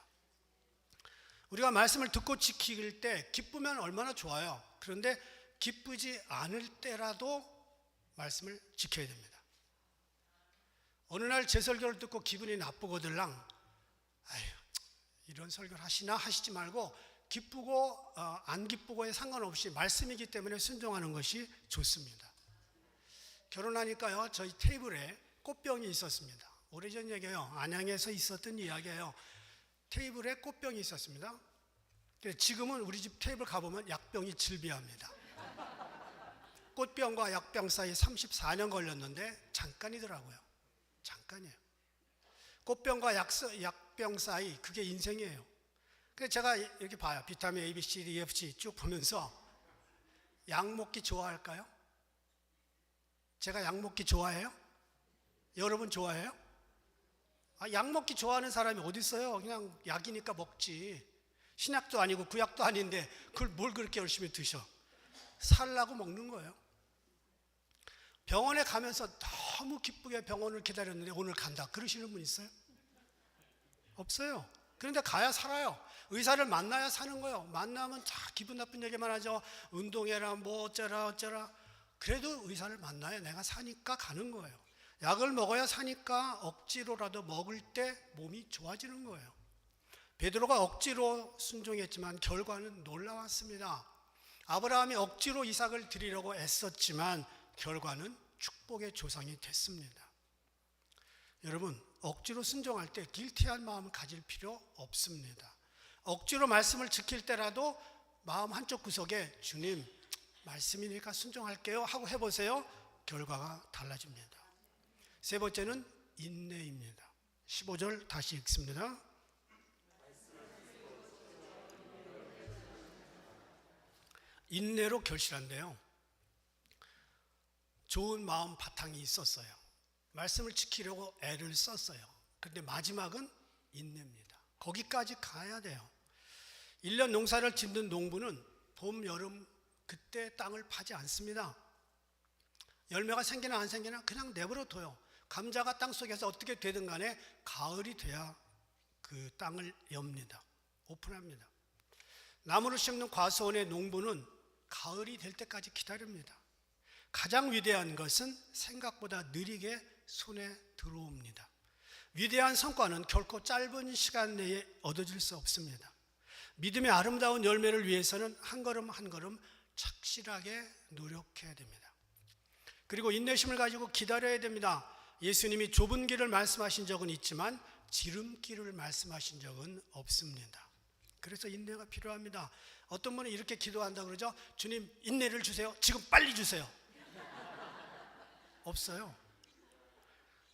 우리가 말씀을 듣고 지킬 때 기쁘면 얼마나 좋아요. 그런데 기쁘지 않을 때라도 말씀을 지켜야 됩니다. 어느 날 제 설교를 듣고 기분이 나쁘거들랑 아유 이런 설교를 하시나 하시지 말고 기쁘고 안 기쁘고에 상관없이 말씀이기 때문에 순종하는 것이 좋습니다. 결혼하니까요 저희 테이블에 꽃병이 있었습니다. 오래전 얘기예요. 안양에서 있었던 이야기예요. 테이블에 꽃병이 있었습니다. 지금은 우리 집 테이블 가보면 약병이 질비합니다. 꽃병과 약병 사이 34년 걸렸는데 잠깐이더라고요. 잠깐이에요. 꽃병과 약병 사이 그게 인생이에요. 그래서 제가 이렇게 봐요. 비타민 A, B, C, D, E, F, G 쭉 보면서 약 먹기 좋아할까요? 제가 약 먹기 좋아해요? 여러분 좋아해요? 약 먹기 좋아하는 사람이 어디 있어요? 그냥 약이니까 먹지. 신약도 아니고 구약도 아닌데 그걸 뭘 그렇게 열심히 드셔? 살라고 먹는 거예요. 병원에 가면서 너무 기쁘게 병원을 기다렸는데 오늘 간다. 그러시는 분 있어요? 없어요. 그런데 가야 살아요. 의사를 만나야 사는 거예요. 만나면 다 기분 나쁜 얘기만 하죠. 운동해라 뭐 어쩌라. 그래도 의사를 만나야 내가 사니까 가는 거예요. 약을 먹어야 사니까 억지로라도 먹을 때 몸이 좋아지는 거예요. 베드로가 억지로 순종했지만 결과는 놀라웠습니다. 아브라함이 억지로 이삭을 드리려고 애썼지만 결과는 축복의 조상이 됐습니다. 여러분, 억지로 순종할 때 길티한 마음을 가질 필요 없습니다. 억지로 말씀을 지킬 때라도 마음 한쪽 구석에 주님 말씀이니까 순종할게요 하고 해보세요. 결과가 달라집니다. 세 번째는 인내입니다. 15절 다시 읽습니다. 인내로 결실한데요. 좋은 마음 바탕이 있었어요. 말씀을 지키려고 애를 썼어요. 그런데 마지막은 인내입니다. 거기까지 가야 돼요. 1년 농사를 짓는 농부는 봄, 여름 그때 땅을 파지 않습니다. 열매가 생기나 안 생기나 그냥 내버려 둬요. 감자가 땅속에서 어떻게 되든 간에 가을이 돼야 그 땅을 엽니다. 오픈합니다. 나무를 심는 과수원의 농부는 가을이 될 때까지 기다립니다. 가장 위대한 것은 생각보다 느리게 손에 들어옵니다. 위대한 성과는 결코 짧은 시간 내에 얻어질 수 없습니다. 믿음의 아름다운 열매를 위해서는 한 걸음 한 걸음 착실하게 노력해야 됩니다. 그리고 인내심을 가지고 기다려야 됩니다. 예수님이 좁은 길을 말씀하신 적은 있지만 지름길을 말씀하신 적은 없습니다. 그래서 인내가 필요합니다. 어떤 분은 이렇게 기도한다 그러죠. 주님 인내를 주세요. 지금 빨리 주세요. 없어요.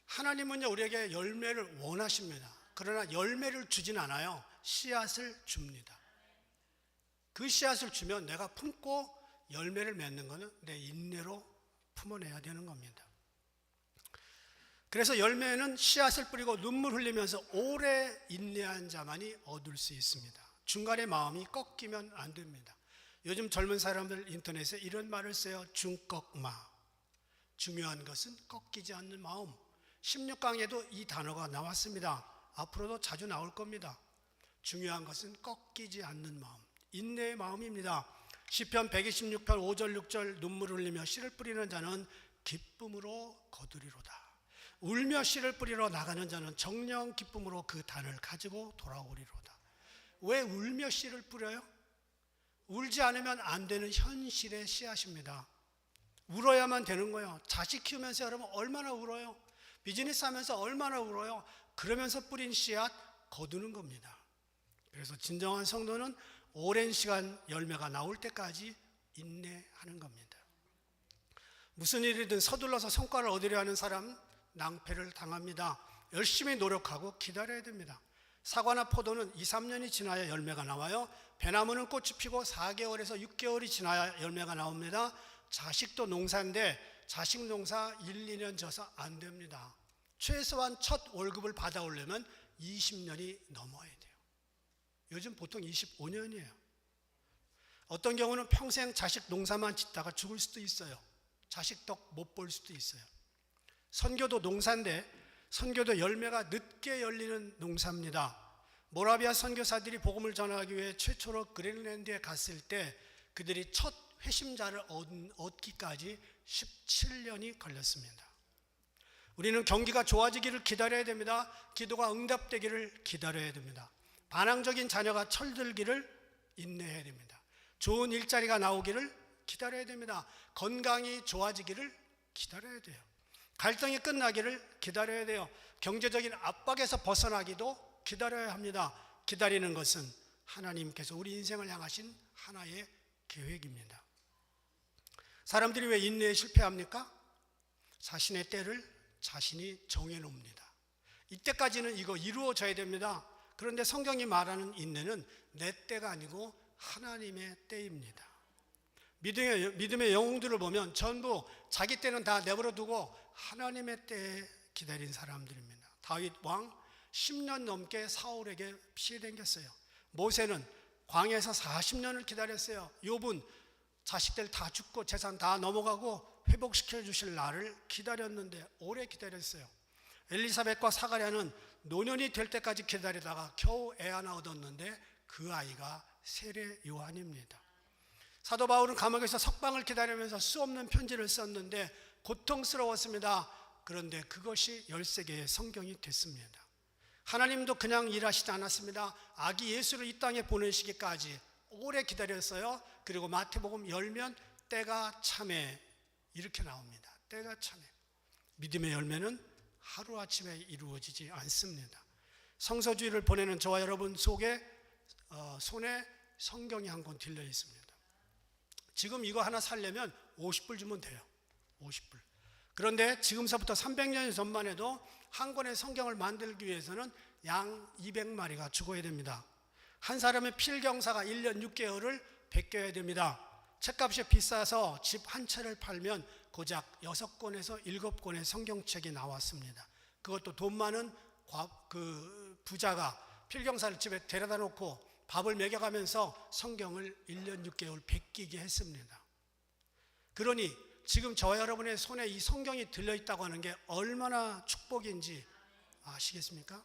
하나님은요 우리에게 열매를 원하십니다. 그러나 열매를 주진 않아요. 씨앗을 줍니다. 그 씨앗을 주면 내가 품고 열매를 맺는 것은 내 인내로 품어내야 되는 겁니다. 그래서 열매는 씨앗을 뿌리고 눈물 흘리면서 오래 인내한 자만이 얻을 수 있습니다. 중간에 마음이 꺾이면 안 됩니다. 요즘 젊은 사람들 인터넷에 이런 말을 써요. 중꺾마. 중요한 것은 꺾이지 않는 마음. 16강에도 이 단어가 나왔습니다. 앞으로도 자주 나올 겁니다. 중요한 것은 꺾이지 않는 마음, 인내의 마음입니다. 시편 126편 5절 6절 눈물 흘리며 씨를 뿌리는 자는 기쁨으로 거두리로다. 울며 씨를 뿌리러 나가는 자는 정녕 기쁨으로 그 단을 가지고 돌아오리로다. 왜 울며 씨를 뿌려요? 울지 않으면 안 되는 현실의 씨앗입니다. 울어야만 되는 거예요. 자식 키우면서 여러분 얼마나 울어요? 비즈니스 하면서 얼마나 울어요? 그러면서 뿌린 씨앗 거두는 겁니다. 그래서 진정한 성도는 오랜 시간 열매가 나올 때까지 인내하는 겁니다. 무슨 일이든 서둘러서 성과를 얻으려 하는 사람 낭패를 당합니다. 열심히 노력하고 기다려야 됩니다. 사과나 포도는 2, 3년이 지나야 열매가 나와요. 배나무는 꽃이 피고 4개월에서 6개월이 지나야 열매가 나옵니다. 자식도 농사인데 자식 농사 1, 2년 져서 안 됩니다. 최소한 첫 월급을 받아오려면 20년이 넘어야 돼요. 요즘 보통 25년이에요. 어떤 경우는 평생 자식 농사만 짓다가 죽을 수도 있어요. 자식 덕 못 볼 수도 있어요. 선교도 농사인데 선교도 열매가 늦게 열리는 농사입니다. 모라비아 선교사들이 복음을 전하기 위해 최초로 그린란드에 갔을 때 그들이 첫 회심자를 얻기까지 17년이 걸렸습니다. 우리는 경기가 좋아지기를 기다려야 됩니다. 기도가 응답되기를 기다려야 됩니다. 반항적인 자녀가 철들기를 인내해야 됩니다. 좋은 일자리가 나오기를 기다려야 됩니다. 건강이 좋아지기를 기다려야 돼요. 갈등이 끝나기를 기다려야 돼요. 경제적인 압박에서 벗어나기도 기다려야 합니다. 기다리는 것은 하나님께서 우리 인생을 향하신 하나의 계획입니다. 사람들이 왜 인내에 실패합니까? 자신의 때를 자신이 정해놓습니다. 이때까지는 이거 이루어져야 됩니다. 그런데 성경이 말하는 인내는 내 때가 아니고 하나님의 때입니다. 믿음의 영웅들을 보면 전부 자기 때는 다 내버려두고 하나님의 때에 기다린 사람들입니다. 다윗 왕 10년 넘게 사울에게 피해당겼어요. 모세는 광야에서 40년을 기다렸어요. 욥은 자식들 다 죽고 재산 다 넘어가고 회복시켜 주실 날을 기다렸는데 오래 기다렸어요. 엘리사벳과 사가랴는 노년이 될 때까지 기다리다가 겨우 애 하나 얻었는데 그 아이가 세례 요한입니다. 사도 바울은 감옥에서 석방을 기다리면서 수없는 편지를 썼는데 고통스러웠습니다. 그런데 그것이 13개의 성경이 됐습니다. 하나님도 그냥 일하시지 않았습니다. 아기 예수를 이 땅에 보내시기까지 오래 기다렸어요. 그리고 마태복음 열면 때가 참에 이렇게 나옵니다. 때가 참에. 믿음의 열매는 하루아침에 이루어지지 않습니다. 성서주의를 보내는 저와 여러분 손에 성경이 한 권 들려 있습니다. 지금 이거 하나 사려면 50불 주면 돼요. 50불. 그런데 지금서부터 300년 전만 해도 한 권의 성경을 만들기 위해서는 양 200마리가 죽어야 됩니다. 한 사람의 필경사가 1년 6개월을 베껴야 됩니다. 책값이 비싸서 집 한 채를 팔면 고작 6권에서 7권의 성경책이 나왔습니다. 그것도 돈 많은 그 부자가 필경사를 집에 데려다 놓고 밥을 먹여가면서 성경을 1년 6개월 베끼게 했습니다. 그러니 지금 저와 여러분의 손에 이 성경이 들려있다고 하는 게 얼마나 축복인지 아시겠습니까?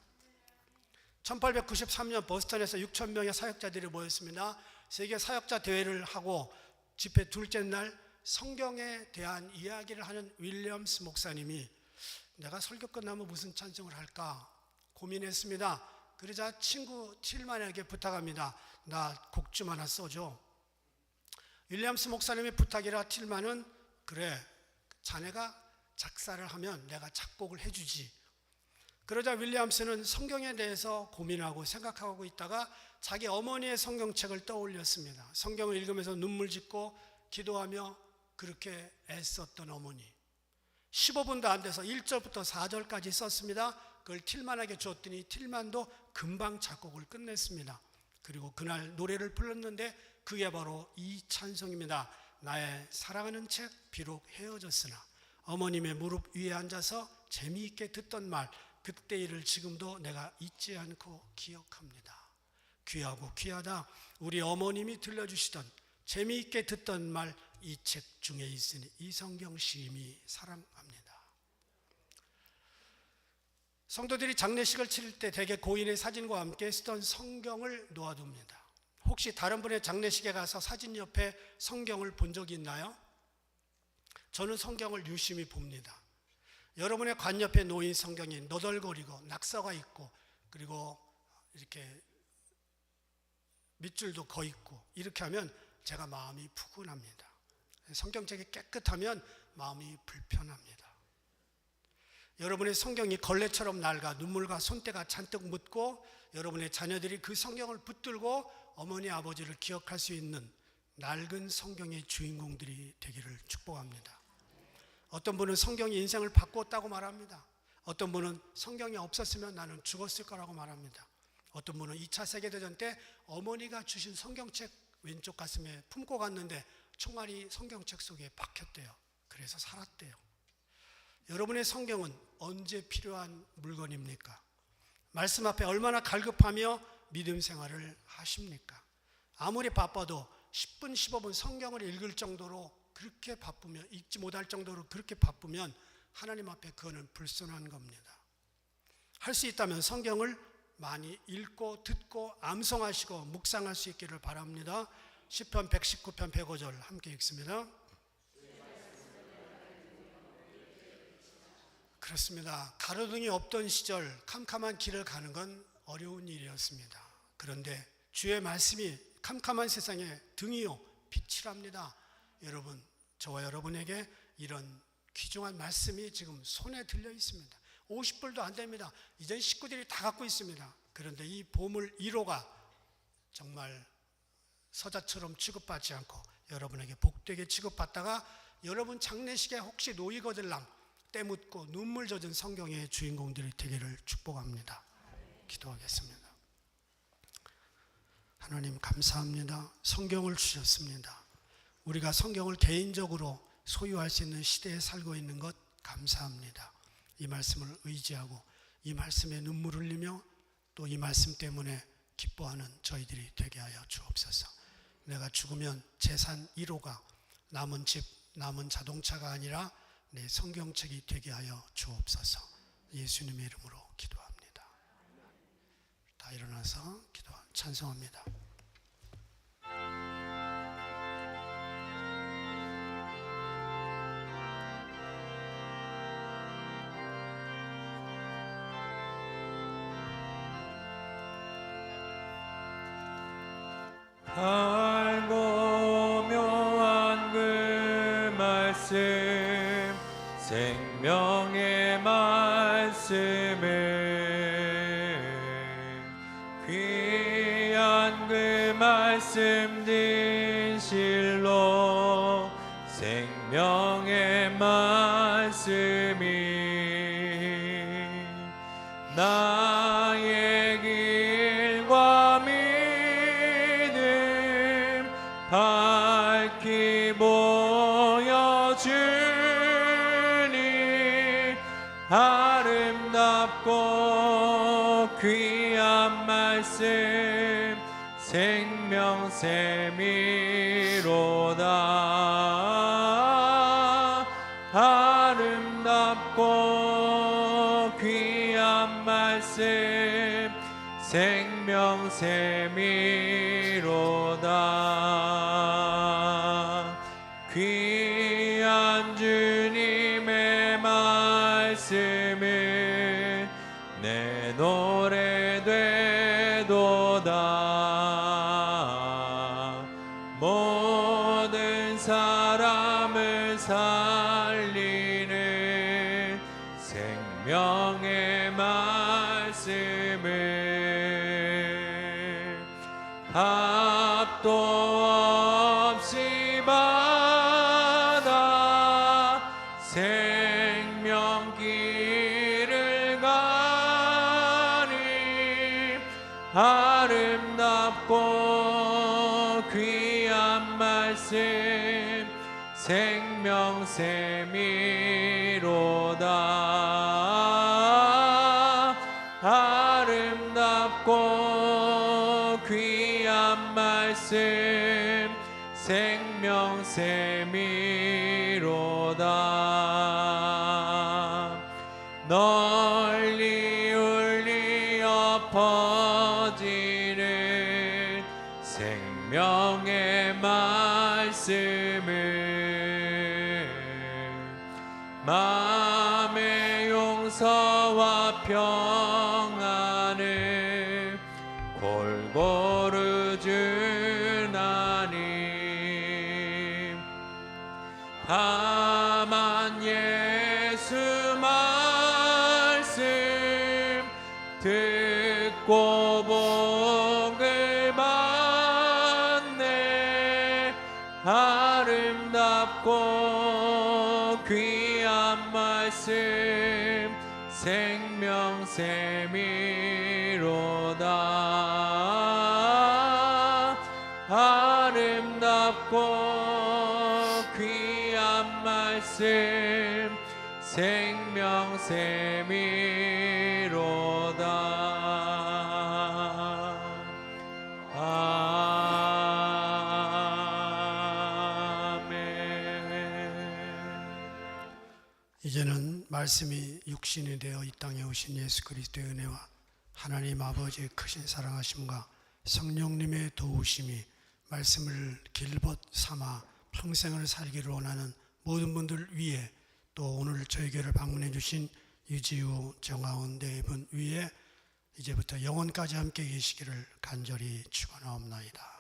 1893년 버스턴에서 6천 명의 사역자들이 모였습니다. 세계 사역자 대회를 하고 집회 둘째 날 성경에 대한 이야기를 하는 윌리엄스 목사님이 내가 설교 끝나면 무슨 찬송을 할까 고민했습니다. 그러자 친구 틸만에게 부탁합니다. 나 곡 좀 하나 써줘. 윌리엄스 목사님의 부탁이라 틸만은 그래 자네가 작사를 하면 내가 작곡을 해주지. 그러자 윌리엄스는 성경에 대해서 고민하고 생각하고 있다가 자기 어머니의 성경책을 떠올렸습니다. 성경을 읽으면서 눈물 짓고 기도하며 그렇게 애썼던 어머니. 15분도 안 돼서 1절부터 4절까지 썼습니다. 그걸 틸만에게 줬더니 틸만도 금방 작곡을 끝냈습니다. 그리고 그날 노래를 불렀는데 그게 바로 이 찬송입니다. 나의 사랑하는 책 비록 헤어졌으나 어머님의 무릎 위에 앉아서 재미있게 듣던 말 그때 일을 지금도 내가 잊지 않고 기억합니다. 귀하고 귀하다. 우리 어머님이 들려주시던 재미있게 듣던 말 이 책 중에 있으니 이 성경 심히 사랑합니다. 성도들이 장례식을 치를 때 대개 고인의 사진과 함께 쓰던 성경을 놓아둡니다. 혹시 다른 분의 장례식에 가서 사진 옆에 성경을 본 적이 있나요? 저는 성경을 유심히 봅니다. 여러분의 관 옆에 놓인 성경이 너덜거리고 낙서가 있고 그리고 이렇게 밑줄도 거 있고 이렇게 하면 제가 마음이 푸근합니다. 성경책이 깨끗하면 마음이 불편합니다. 여러분의 성경이 걸레처럼 낡아 눈물과 손때가 잔뜩 묻고 여러분의 자녀들이 그 성경을 붙들고 어머니 아버지를 기억할 수 있는 낡은 성경의 주인공들이 되기를 축복합니다. 어떤 분은 성경이 인생을 바꾸었다고 말합니다. 어떤 분은 성경이 없었으면 나는 죽었을 거라고 말합니다. 어떤 분은 2차 세계대전 때 어머니가 주신 성경책 왼쪽 가슴에 품고 갔는데 총알이 성경책 속에 박혔대요. 그래서 살았대요. 여러분의 성경은 언제 필요한 물건입니까? 말씀 앞에 얼마나 갈급하며 믿음 생활을 하십니까? 아무리 바빠도 10분, 15분 성경을 읽을 정도로 그렇게 바쁘면, 읽지 못할 정도로 그렇게 바쁘면 하나님 앞에 그거는 불순한 겁니다. 할 수 있다면 성경을 많이 읽고 듣고 암송하시고 묵상할 수 있기를 바랍니다. 시편 119편 105절 함께 읽습니다. 그렇습니다. 가로등이 없던 시절 캄캄한 길을 가는 건 어려운 일이었습니다. 그런데 주의 말씀이 캄캄한 세상에 등이요 빛이랍니다. 여러분, 저와 여러분에게 이런 귀중한 말씀이 지금 손에 들려 있습니다. 50불도 안 됩니다. 이젠 식구들이 다 갖고 있습니다. 그런데 이 보물 1호가 정말 서자처럼 취급받지 않고 여러분에게 복되게 취급받다가 여러분 장례식에 혹시 노이거들랑 때 묻고 눈물 젖은 성경의 주인공들이 되기를 축복합니다. 기도하겠습니다. 하나님 감사합니다. 성경을 주셨습니다. 우리가 성경을 개인적으로 소유할 수 있는 시대에 살고 있는 것 감사합니다. 이 말씀을 의지하고 이 말씀에 눈물 흘리며 또 이 말씀 때문에 기뻐하는 저희들이 되게 하여 주옵소서. 내가 죽으면 재산 1호가 남은 집, 남은 자동차가 아니라 내 성경책이 되게 하여 주옵소서. 예수님의 이름으로 기도합니다. 다 일어나서 찬송합니다.
달고 묘한 그 말씀 생명의 말씀을 귀한 그 말씀 진실로 생명의 말씀이 나의 길과 믿음 밝히 보여주니 아름답고 귀한 말씀 생명샘이로다. 아름답고 귀한 말씀 생명샘이로다. 귀한 주님의 말씀은 내 노래 되도다. 모든 사람을 살리는 생명의 말씀을 합도 없이 받아 생명길을 가니 아름답고 귀한 말씀 생명샘이로다. 아름답고 귀한 말씀 생명샘이로다. 널리 울리어 퍼지는 생명의 말씀을 마음의 용서와 평안을 골고루 주나니.
다만 예수 말씀 듣고 복을 받네. 아름답고 귀한 말씀 생명샘이로다. 아름답고 귀한 말씀 생명샘이로다. 아멘.
이제는 말씀이 육신이 되어 이 땅에 오신 예수 그리스도의 은혜와 하나님 아버지의 크신 사랑하심과 성령님의 도우심이 말씀을 길벗 삼아 평생을 살기를 원하는 모든 분들 위에, 또 오늘 저희 교회를 방문해 주신 유지우, 정하운 네 분 위에 이제부터 영원까지 함께 계시기를 간절히 축원하옵나이다.